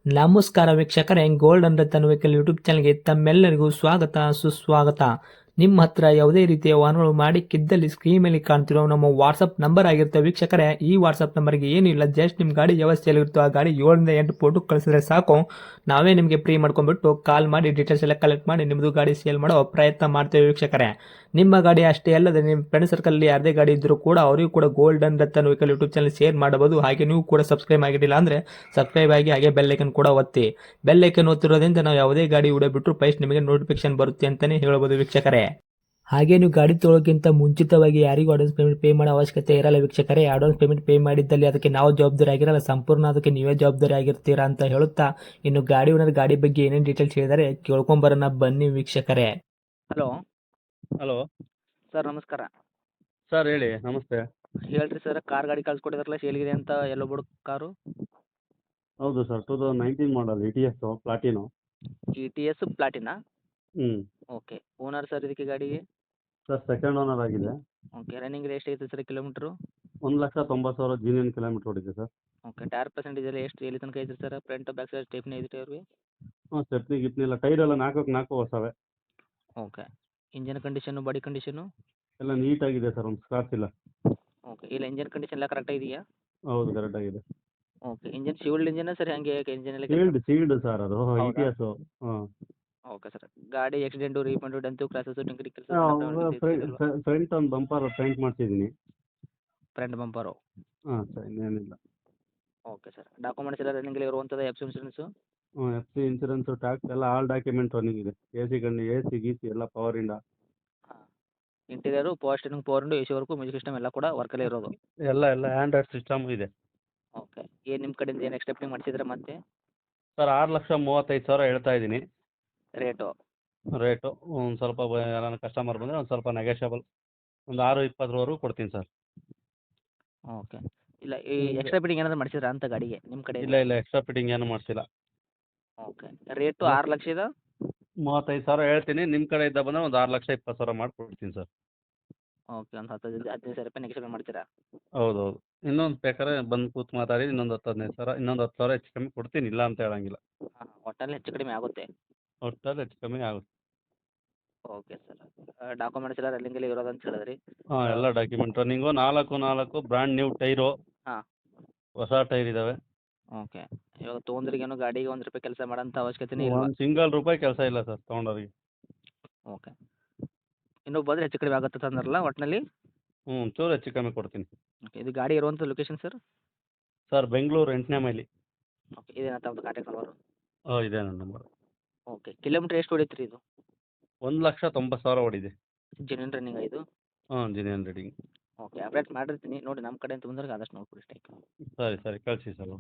ನಮಸ್ಕಾರ ವೀಕ್ಷಕರೇ, golden Ratan vehicle YouTube ಚಾನಲ್ಗೆ ತಮ್ಮೆಲ್ಲರಿಗೂ ಸ್ವಾಗತ ಸುಸ್ವಾಗತ. ನಿಮ್ಮ ಹತ್ರ ಯಾವುದೇ ರೀತಿಯ ವಾಹನಗಳು ಮಾಡಿಕ್ಕಿದ್ದಲ್ಲಿ ಸ್ಕ್ರೀನ್ ಮೇಲೆ ಕಾಣ್ತಿರೋ ನಮ್ಮ ವಾಟ್ಸಪ್ ನಂಬರ್ ಆಗಿರುತ್ತೆ ವೀಕ್ಷಕರೇ. ಈ ವಾಟ್ಸಪ್ ನಂಬರ್ಗೆ ಏನಿಲ್ಲ, ಜಸ್ಟ್ ನಿಮ್ಮ ಗಾಡಿ ವ್ಯವಸ್ಥೆಯಲ್ಲಿರುತ್ತೋ ಆ ಗಾಡಿ 7 ರಿಂದ 8 ಫೋಟೋ ಕಳಿಸಿದ್ರೆ ಸಾಕು, ನಾವೇ ನಿಮಗೆ ಫ್ರೀ ಮಾಡ್ಕೊಂಡ್ಬಿಟ್ಟು ಕಾಲ್ ಮಾಡಿ ಡೀಟೇಲ್ಸ್ ಎಲ್ಲ ಕಲೆಕ್ಟ್ ಮಾಡಿ ನಿಮ್ಮದು ಗಾಡಿ ಸೇಲ್ ಮಾಡೋ ಪ್ರಯತ್ನ ಮಾಡ್ತೇವೆ ವೀಕ್ಷಕರೇ. ನಿಮ್ಮ ಗಾಡಿ ಅಷ್ಟೇ ಅಲ್ಲದೆ ನಿಮ್ಮ ಫ್ರೆಂಡ್ ಸರ್ಕಲ್ ಯಾರದೇ ಗಾಡಿ ಇದ್ದರೂ ಕೂಡ ಅವರಿಗೂ ಕೂಡ golden Ratan vehicle YouTube channel share ಮಾಡಬಹುದು. ಹಾಗೆ ನೀವು ಕೂಡ ಸಬ್ಸ್ಕ್ರೈಬ್ ಆಗಿರಲಿಲ್ಲ ಅಂದರೆ ಸಬ್ಸ್ಕ್ರೈಬ್ ಆಗಿ ಹಾಗೆ ಬೆಲ್ ಐಕನ್ ಕೂಡ ಒತ್ತಿ. ಬೆಲ್ ಐಕನ್ ಒತ್ತಿರೋದ್ರಿಂದ ನಾವು ಯಾವುದೇ ಗಾಡಿ ವಿಡಿಯೋ ಬಿಟ್ಟರು ಫಸ್ಟ್ ನಿಮಗೆ ನೋಟಿಫಿಕೇಶನ್ ಬರುತ್ತೆ ಅಂತಲೇ ಹೇಳ್ಬೋದು ವೀಕ್ಷಕರೇ. ಹಾಗೆ ನೀವು ಗಾಡಿ ತೊಳೋಕ್ಕಿಂತ ಮುಂಚಿತವಾಗಿ ಯಾರಿಗೂ ಅಡ್ವಾನ್ಸ್ ಪೇಮೆಂಟ್ ಪೇ ಮಾಡೋ ಅವಶ್ಯಕತೆ ಇರಲ್ಲ ವೀಕ್ಷಕರೇ. ಅಡ್ವಾನ್ಸ್ ಪೇಮೆಂಟ್ ಪೇ ಮಾಡಿದ್ದಲ್ಲಿ ಅದಕ್ಕೆ ನಾವು ಜವಾಬ್ದಾರಿ ಆಗಿರಲ್ಲ, ಸಂಪೂರ್ಣ ಅದಕ್ಕೆ ನೀವೇ ಜವಾಬ್ದಾರಿ ಆಗಿರ್ತೀರಾ ಅಂತ ಹೇಳುತ್ತಾ, ಇನ್ನು ಗಾಡಿ ಓನರ್ ಗಾಡಿ ಬಗ್ಗೆ ಏನೇನು ಡೀಟೇಲ್ಸ್ ಹೇಳಿದರೆ ಕೇಳ್ಕೊಂಬರೋಣ ಬನ್ನಿ ವೀಕ್ಷಕರೇ. ಹಲೋ ಹಲೋ ಸರ್, ನಮಸ್ಕಾರ. ಸರ್ ಹೇಳಿ. ನಮಸ್ತೆ. ಹೇಳ್ರಿ ಸರ್, ಕಾರ್ ಗಾಡಿ ಕಳ್ಸಿಕೊಟ್ಟಿದ್ರಲ್ಲ, ಸೇಲ್ಗಿದೆ ಅಂತ ಎಲ್ಲೋ ಬಿಡು ಕಾರು. ಹೌದು sir, 2019 model ETS Platina. ETS Platina? ಹ್ಞೂ ಓಕೆ. ಓನರ್ ಸರ್ ಇದಕ್ಕೆ ಗಾಡಿಗೆ? ಸರ್ ಸೆಕೆಂಡ್ ಓನರ್ ಆಗಿದೆ. ಓಕೆ. ರನ್ನಿಂಗ್ ಎಷ್ಟು ಐತೆ ಸರ್ ಕಿಲೋಮೀಟ್ರು? 1,90,000 ಜೀನಿಯನ್ ಕಿಲೋಮೀಟ್ರ್ ಓಡಿದೆ ಸರ್. ಓಕೆ. ಟೈರ್ ಪರ್ಸೆಂಟೇಜ್ ಎಲ್ಲ ಎಷ್ಟು, ಎಲ್ಲಿ ತನಕ ಐತೆ sir? Front back side stepney ಐತೆ ಅವ್ರಿಗೆ? ಹಾಂ, ಸ್ಟೆಪ್ನಿ ಗಿಪ್ನಿ ಎಲ್ಲ, ಟೈರ್ ಎಲ್ಲ 4 ಹೊಸವೆ. Okay. Engine condition, body condition? ಎಲ್ಲ ನೀಟಾಗಿದೆ ಸರ್, ಒಂದು ಸ್ಕ್ರಾಚ್ ಇಲ್ಲ. ಓಕೆ. ಇಲ್ಲ ಇಂಜನ್ ಕಂಡೀಷನ್ ಎಲ್ಲ ಕರೆಕ್ಟ್ ಇದೆಯಾ? ಹೌದು, ಕರೆಕ್ಟಾಗಿದೆ. ಓಕೆ. ಇಂಜನ್ ಶಿವಲ್ಡ್ ಇಂಜನ್ ಸರ್, ಹಂಗೆ ಇಂಜನ್ ಎಲ್ಲ ಸೀಲ್ಡ್ ಸರ್, ಅದು ಹೌದಾ? ETS. ಹಾಂ, ಓಕೆ ಸರ್. ಗಾಡಿ ಆಕ್ಸಿಡೆಂಟು, ರೀಪೆಂಟು, ಡೆಂತು, ಕ್ರಾಸಸ್ಸು, ಟಿಂಕರಿ ಫ್ರಂಟ್ ಒಂದು ಬಂಪರ್ ಪೇಂಟ್ ಮಾಡ್ತಿದ್ದೀನಿ. Front bumper? ಹಾಂ ಸರ್, ಇನ್ನೇನಿಲ್ಲ. Okay sir. ಡಾಕ್ಯುಮೆಂಟ್ಸ್ ಎಲ್ಲ ರನ್ನಿಂಗ್ ಇರುವಂಥದ್ದು, FC insurance? FC insurance, tax ಎಲ್ಲ ಆಲ್ ಡಾಕ್ಯುಮೆಂಟ್ ರನ್ನಿಂಗ್ ಇದೆ. AC ಗೀಸಿ ಎಲ್ಲ ಪವರ್ ಇಂಡ ಹಾಂ. Interior, power steering, power window, AC work, music system ಎಲ್ಲ ಕೂಡ ವರ್ಕಲ್ಲೇ ಇರೋದು? ಎಲ್ಲ ಆ್ಯಂಡ್ರಾಯ್ಡ್ ಸಿಸ್ಟಮ್ ಇದೆ. ಓಕೆ. ಏನು ನಿಮ್ಮ ಕಡೆಯಿಂದ ಏನು ಎಕ್ಸ್ಟ್ರಾ ಮಾಡಿಸಿದ್ರೆ ಮತ್ತೆ? ಸರ್ 6,35,000 ಹೇಳ್ತಾ ಇದ್ದೀನಿ ರೇಟು? ರೇಟು. ಒಂದು ಸ್ವಲ್ಪ ಯಾರಾನ ಕಸ್ಟಮರ್ ಬಂದರೆ ಒಂದು ಸ್ವಲ್ಪ ನೆಗೋಷಿಯಬಲ್, ಒಂದು 6,20,000ವರೆಗೂ ಕೊಡ್ತೀನಿ ಸರ್. ಓಕೆ. ಇಲ್ಲ ಈ ಎಕ್ಸ್ಟ್ರಾ ಫಿಟ್ಟಿಂಗ್ ಏನಾದರೂ ಮಾಡಿಸಿದ್ರಾ ಅಂತ ಗಾಡಿಗೆ ನಿಮ್ಮ ಕಡೆ? ಇಲ್ಲ ಎಕ್ಸ್ಟ್ರಾ ಫಿಟ್ಟಿಂಗ್ ಏನು ಮಾಡಿಸಿಲ್ಲ. ಓಕೆ. ರೇಟು 6,00,000 35,000 ಹೇಳ್ತೀನಿ. ನಿಮ್ಮ ಕಡೆಯಿಂದ ಬಂದರೆ ಒಂದು 6,20,000 ಮಾಡಿ ಕೊಡ್ತೀನಿ ಸರ್. ಓಕೆ. ಒಂದು 10,000 ರೂಪಾಯಿ ನೆಗೆಷಿಯೇಟ್ ಮಾಡ್ತೀರಾ? ಹೌದು. ಇನ್ನೊಂದು ಬೇಕಾದ್ರೆ ಬಂದು ಕೂತು ಮಾತಾಡಿ, ಇನ್ನೊಂದು 10,000 ಇನ್ನೊಂದು 10,000 ಹೆಚ್ಚು ಕಮ್ಮಿ ಕೊಡ್ತೀನಿ, ಇಲ್ಲ ಅಂತ ಹೇಳಂಗಿಲ್ಲ. ಹಾಂ. ಒಟ್ಟಲ್ಲಿ ಹೆಚ್ಚು ಕಡಿಮೆ ಆಗುತ್ತೆ? ಒಟ್ಟಲ್ಲಿ ಹೆಚ್ಚು ಕಮ್ಮಿ ಆಗುತ್ತೆ. Okay sir. ಡಾಕ್ಯುಮೆಂಟ್ಸ್ ಎಲ್ಲ ರನ್ನಿಂಗಲ್ಲಿ ಇರೋದಂತ ಹೇಳಿದ್ರಿ? ಹಾಂ, ಎಲ್ಲ document running. 4 brand new tyre. ಹಾಂ. ಹೊಸ ಟೈರ್ ಇದ್ದಾವೆ. ಓಕೆ. ಇವಾಗ ತೊಗೊಂಡ್ರಿಗೇನು ಗಾಡಿಗೆ ಒಂದು ರೂಪಾಯಿ ಕೆಲಸ ಮಾಡೋಂಥ ಅವಶ್ಯಕತೆನೇ ಇಲ್ಲ? ಒಂದು ಸಿಂಗಲ್ ರೂಪಾಯಿ ಕೆಲಸ ಇಲ್ಲ ಸರ್ ತೊಗೊಂಡವ್ರಿಗೆ. ಓಕೆ. ಇನ್ನೂ ಬಂದರೆ ಹೆಚ್ಚು ಕಡಿಮೆ ಆಗುತ್ತೆ ತಂದ್ರಲ್ಲ ಒಟ್ಟಿನಲ್ಲಿ? ಚೂರು ಹೆಚ್ಚು ಕಮ್ಮಿ ಕೊಡ್ತೀನಿ. ಓಕೆ. ಇದು ಗಾಡಿ ಇರುವಂಥ ಲೊಕೇಶನ್ ಸರ್? ಸರ್ ಬೆಂಗಳೂರು 8ನೇ ಮೈಲಿ. ಓಕೆ. ಇದೇನಾ ತಮ್ಮದು ಕಾಂಟ್ಯಾಕ್ಟ್ ನಂಬರು? ಇದೆ ನನ್ನ ನಂಬರ್. ಓಕೆ. ಕಿಲೋಮೀಟ್ರ್ ಎಷ್ಟು ಹೊಡೀತು ರೀ ಇದು? 1,90,000 ಓಡಿದೆ. ಜೆನ್ಯೂನ್ ರನ್ನಿಂಗ್ ಇದು? ಹಾಂ, ಜಿನಿಯನ್ ರೀಡಿಂಗ್. ಓಕೆ. ಅಪ್ಡೇಟ್ ಮಾಡಿರ್ತೀನಿ ನೋಡಿ, ನಮ್ಮ ಕಡೆ ಅಂತ ಬಂದಾಗ ಆದಷ್ಟು ನೋಡ್ಕೊಡಿ. ಸರಿ ಕಳಿಸಿ ಸರ್.